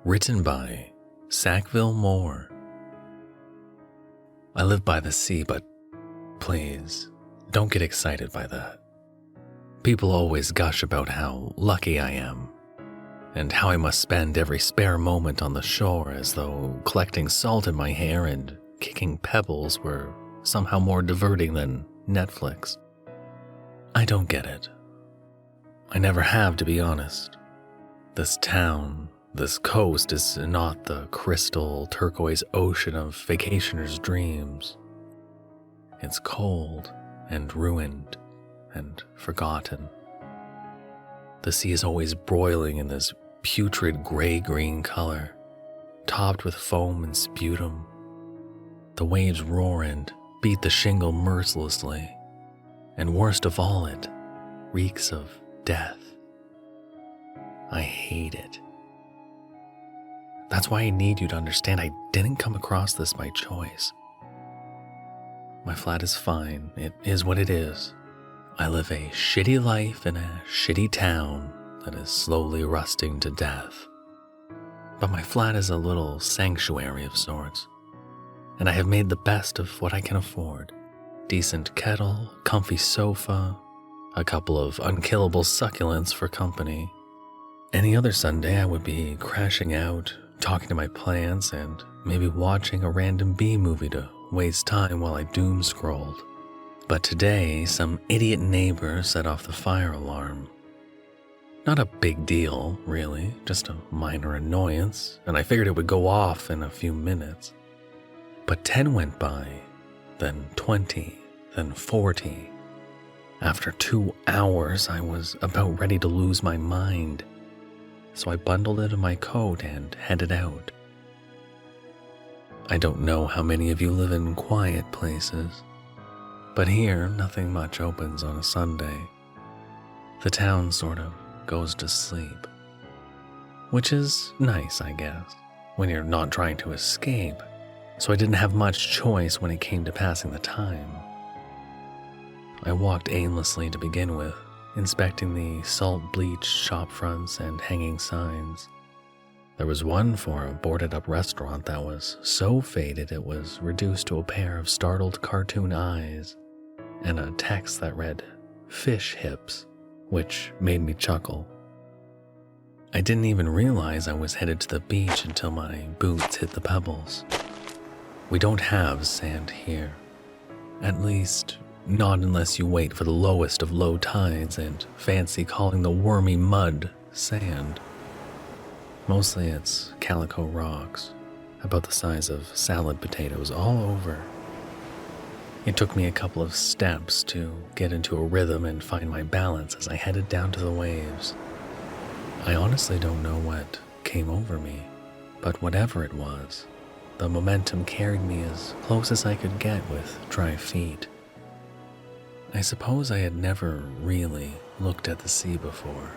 Written by SackvilleMor. I live by the sea, but please, don't get excited by that. People always gush about how lucky I am, and how I must spend every spare moment on the shore as though collecting salt in my hair and kicking pebbles were somehow more diverting than Netflix. I don't get it. I never have, to be honest. This town, this coast is not the crystal turquoise ocean of vacationers' dreams. It's cold and ruined and forgotten. The sea is always broiling in this putrid gray-green color, topped with foam and sputum. The waves roar and beat the shingle mercilessly, and worst of all, it reeks of death. I hate it. That's why I need you to understand I didn't come across this by choice. My flat is fine. It is what it is. I live a shitty life in a shitty town that is slowly rusting to death. But my flat is a little sanctuary of sorts, and I have made the best of what I can afford. Decent kettle, comfy sofa, a couple of unkillable succulents for company. Any other Sunday I would be crashing out, talking to my plants, and maybe watching a random B movie to waste time while I doom scrolled. But today, some idiot neighbor set off the fire alarm. Not a big deal, really, just a minor annoyance, and I figured it would go off in a few minutes. But 10 went by, then 20, then 40. After 2 hours, I was about ready to lose my mind, so I bundled into my coat and headed out. I don't know how many of you live in quiet places, but here nothing much opens on a Sunday. The town sort of goes to sleep, which is nice, I guess, when you're not trying to escape, so I didn't have much choice when it came to passing the time. I walked aimlessly to begin with, inspecting the salt-bleached shop fronts and hanging signs. There was one for a boarded-up restaurant that was so faded it was reduced to a pair of startled cartoon eyes, and a text that read, "Fish hips," which made me chuckle. I didn't even realize I was headed to the beach until my boots hit the pebbles. We don't have sand here. At least, not unless you wait for the lowest of low tides and fancy calling the wormy mud sand. Mostly it's calico rocks, about the size of salad potatoes all over. It took me a couple of steps to get into a rhythm and find my balance as I headed down to the waves. I honestly don't know what came over me, but whatever it was, the momentum carried me as close as I could get with dry feet. I suppose I had never really looked at the sea before.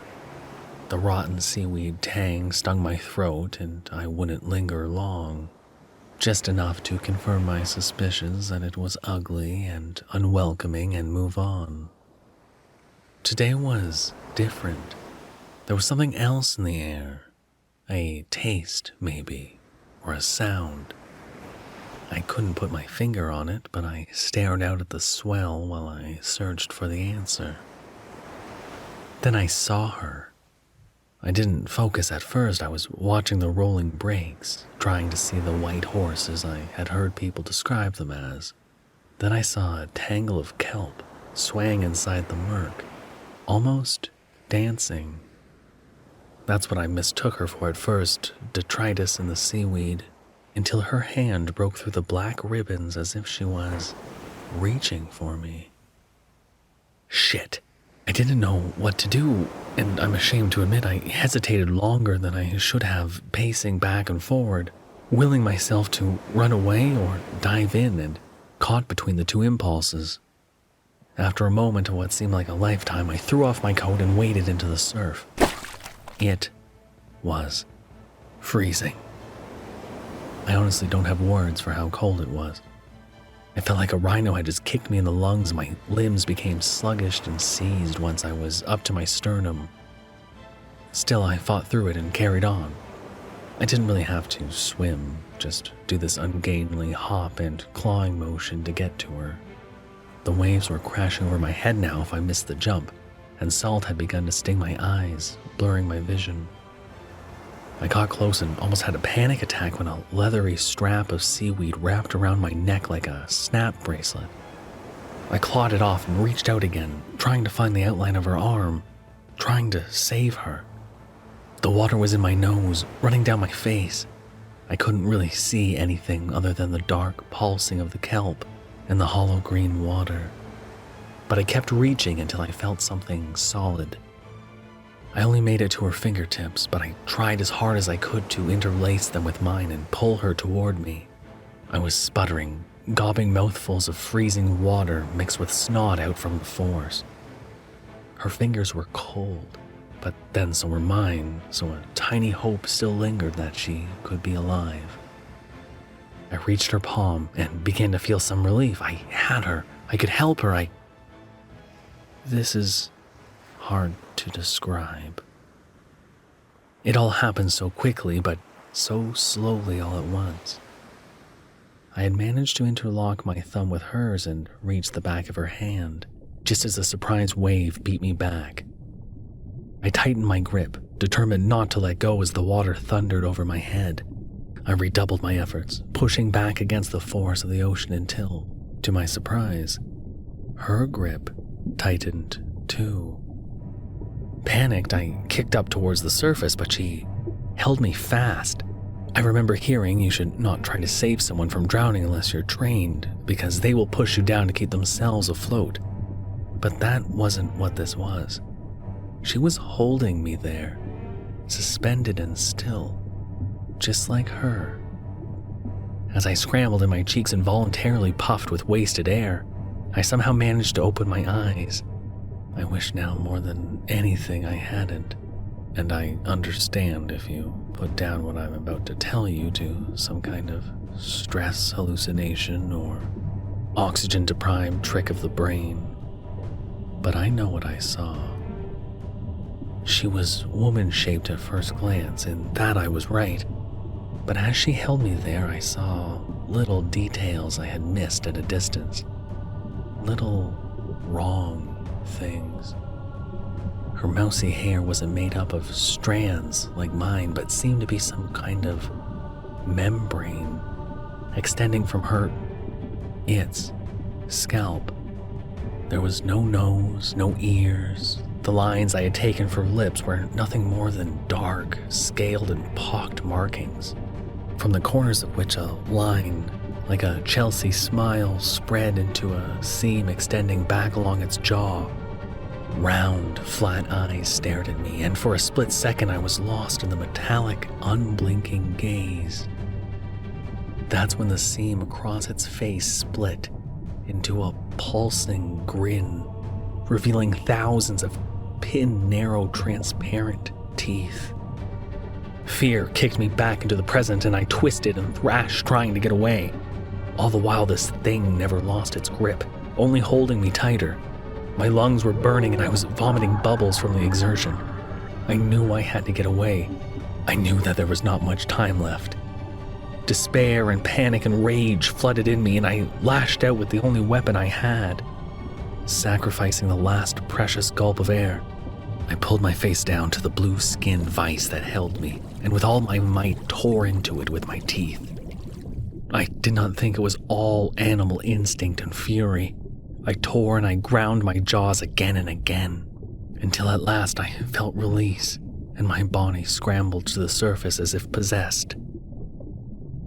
The rotten seaweed tang stung my throat, and I wouldn't linger long, just enough to confirm my suspicions that it was ugly and unwelcoming and move on. Today was different. There was something else in the air, a taste maybe, or a sound. I couldn't put my finger on it, but I stared out at the swell while I searched for the answer. Then I saw her. I didn't focus at first. I was watching the rolling breaks, trying to see the white horses I had heard people describe them as. Then I saw a tangle of kelp swaying inside the murk, almost dancing. That's what I mistook her for at first, detritus in the seaweed, until her hand broke through the black ribbons as if she was reaching for me. Shit. I didn't know what to do, and I'm ashamed to admit I hesitated longer than I should have, pacing back and forward, willing myself to run away or dive in, and caught between the two impulses. After a moment of what seemed like a lifetime, I threw off my coat and waded into the surf. It was freezing. I honestly don't have words for how cold it was. I felt like a rhino had just kicked me in the lungs. My limbs became sluggish and seized once I was up to my sternum. Still, I fought through it and carried on. I didn't really have to swim, just do this ungainly hop and clawing motion to get to her. The waves were crashing over my head now if I missed the jump, and salt had begun to sting my eyes, blurring my vision. I got close and almost had a panic attack when a leathery strap of seaweed wrapped around my neck like a snap bracelet. I clawed it off and reached out again, trying to find the outline of her arm, trying to save her. The water was in my nose, running down my face. I couldn't really see anything other than the dark pulsing of the kelp and the hollow green water. But I kept reaching until I felt something solid. I only made it to her fingertips, but I tried as hard as I could to interlace them with mine and pull her toward me. I was sputtering, gobbing mouthfuls of freezing water mixed with snot out from the force. Her fingers were cold, but then so were mine, so a tiny hope still lingered that she could be alive. I reached her palm and began to feel some relief. I had her. I could help her. This is hard to describe. It all happened so quickly, but so slowly all at once. I had managed to interlock my thumb with hers and reach the back of her hand, just as a surprise wave beat me back. I tightened my grip, determined not to let go as the water thundered over my head. I redoubled my efforts, pushing back against the force of the ocean until, to my surprise, her grip tightened too. Panicked, I kicked up towards the surface, but she held me fast. I remember hearing you should not try to save someone from drowning unless you're trained, because they will push you down to keep themselves afloat. But that wasn't what this was. She was holding me there, suspended and still, just like her. As I scrambled and my cheeks involuntarily puffed with wasted air, I somehow managed to open my eyes. I wish now more than anything I hadn't, and I understand if you put down what I'm about to tell you to some kind of stress hallucination or oxygen-deprived trick of the brain. But I know what I saw. She was woman-shaped at first glance, and that I was right. But as she held me there, I saw little details I had missed at a distance. Little wrong things. Her mousy hair wasn't made up of strands like mine, but seemed to be some kind of membrane extending from its scalp. There was no nose, no ears. The lines I had taken for lips were nothing more than dark, scaled and pocked markings, from the corners of which a line, like a Chelsea smile, spread into a seam extending back along its jaw. Round, flat eyes stared at me, and for a split second I was lost in the metallic, unblinking gaze. That's when the seam across its face split into a pulsing grin, revealing thousands of pin-narrow, transparent teeth. Fear kicked me back into the present, and I twisted and thrashed, trying to get away. All the while, this thing never lost its grip, only holding me tighter. My lungs were burning, and I was vomiting bubbles from the exertion. I knew I had to get away. I knew that there was not much time left. Despair and panic and rage flooded in me, and I lashed out with the only weapon I had. Sacrificing the last precious gulp of air, I pulled my face down to the blue-skinned vice that held me, and with all my might tore into it with my teeth. I did not think it was all animal instinct and fury. I tore and I ground my jaws again and again, until at last I felt release, and my body scrambled to the surface as if possessed.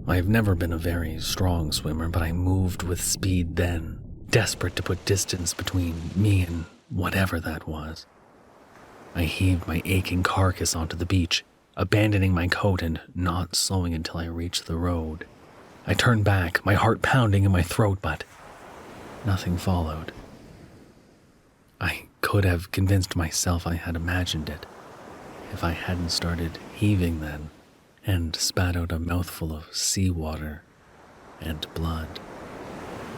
I have never been a very strong swimmer, but I moved with speed then, desperate to put distance between me and whatever that was. I heaved my aching carcass onto the beach, abandoning my coat and not slowing until I reached the road. I turned back, my heart pounding in my throat, but nothing followed. I could have convinced myself I had imagined it, if I hadn't started heaving then, and spat out a mouthful of seawater and blood.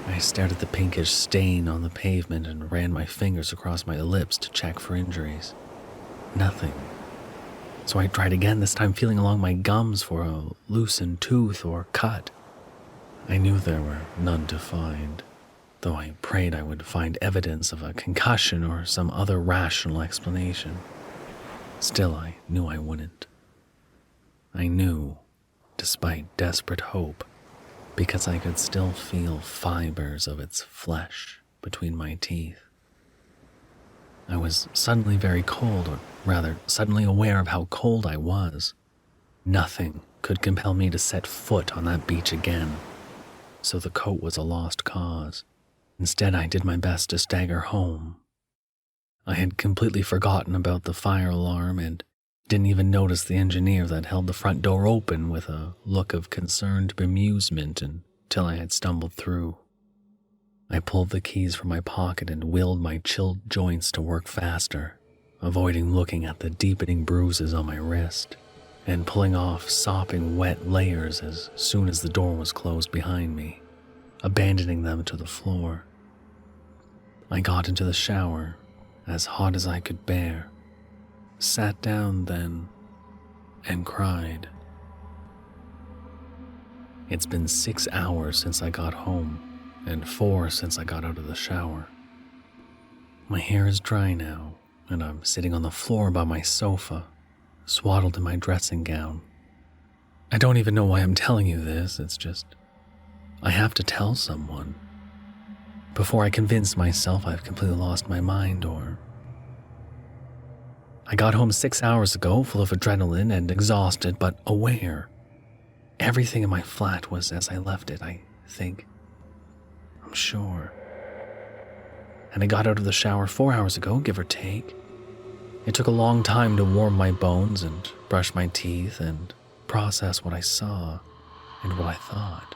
I stared at the pinkish stain on the pavement and ran my fingers across my lips to check for injuries. Nothing. So I tried again, this time feeling along my gums for a loosened tooth or cut. I knew there were none to find, though I prayed I would find evidence of a concussion or some other rational explanation. Still, I knew I wouldn't. I knew, despite desperate hope, because I could still feel fibers of its flesh between my teeth. I was suddenly very cold, or rather, suddenly aware of how cold I was. Nothing could compel me to set foot on that beach again, so the coat was a lost cause. Instead, I did my best to stagger home. I had completely forgotten about the fire alarm and didn't even notice the engineer that held the front door open with a look of concerned bemusement until I had stumbled through. I pulled the keys from my pocket and willed my chilled joints to work faster, avoiding looking at the deepening bruises on my wrist and pulling off sopping wet layers as soon as the door was closed behind me, abandoning them to the floor. I got into the shower, as hot as I could bear, sat down then, and cried. It's been 6 hours since I got home, and 4 since I got out of the shower. My hair is dry now, and I'm sitting on the floor by my sofa, swaddled in my dressing gown. I don't even know why I'm telling you this, it's just, I have to tell someone. Before I convince myself I've completely lost my mind, or... I got home 6 hours ago, full of adrenaline and exhausted, but aware. Everything in my flat was as I left it, I think. I'm sure. And I got out of the shower 4 hours ago, give or take. It took a long time to warm my bones and brush my teeth and process what I saw and what I thought.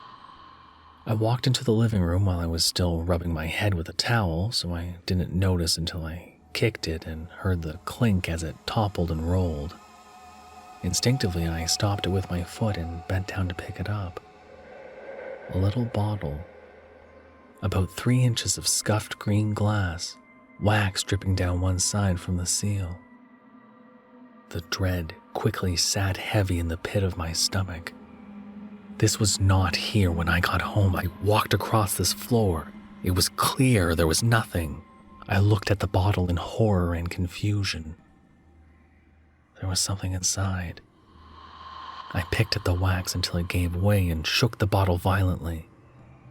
I walked into the living room while I was still rubbing my head with a towel, so I didn't notice until I kicked it and heard the clink as it toppled and rolled. Instinctively, I stopped it with my foot and bent down to pick it up. A little bottle. About 3 inches of scuffed green glass, wax dripping down one side from the seal. The dread quickly sat heavy in the pit of my stomach. This was not here when I got home. I walked across this floor. It was clear there was nothing. I looked at the bottle in horror and confusion. There was something inside. I picked at the wax until it gave way and shook the bottle violently.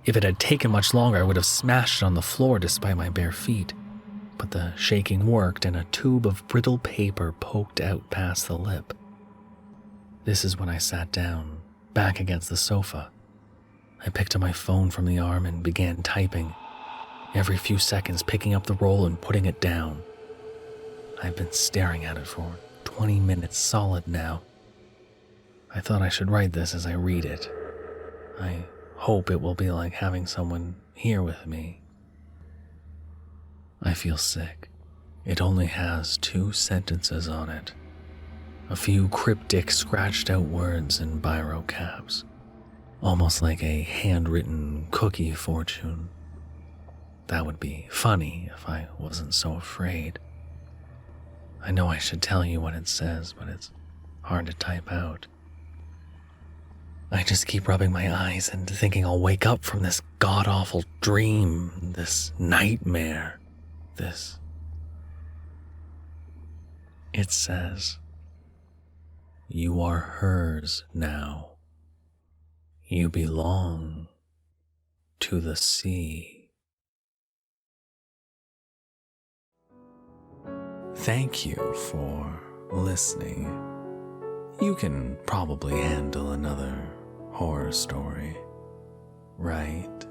If it had taken much longer, I would have smashed it on the floor despite my bare feet. But the shaking worked and a tube of brittle paper poked out past the lip. This is when I sat down, back against the sofa. I picked up my phone from the arm and began typing, every few seconds picking up the roll and putting it down. I've been staring at it for 20 minutes solid now. I thought I should write this as I read it. I hope it will be like having someone here with me. I feel sick. It only has 2 sentences on it. A few cryptic scratched out words in biro caps. Almost like a handwritten cookie fortune. That would be funny if I wasn't so afraid. I know I should tell you what it says, but it's hard to type out. I just keep rubbing my eyes and thinking I'll wake up from this god-awful dream, this nightmare, this... It says, "You are hers now. You belong to the sea." Thank you for listening. You can probably handle another horror story, right?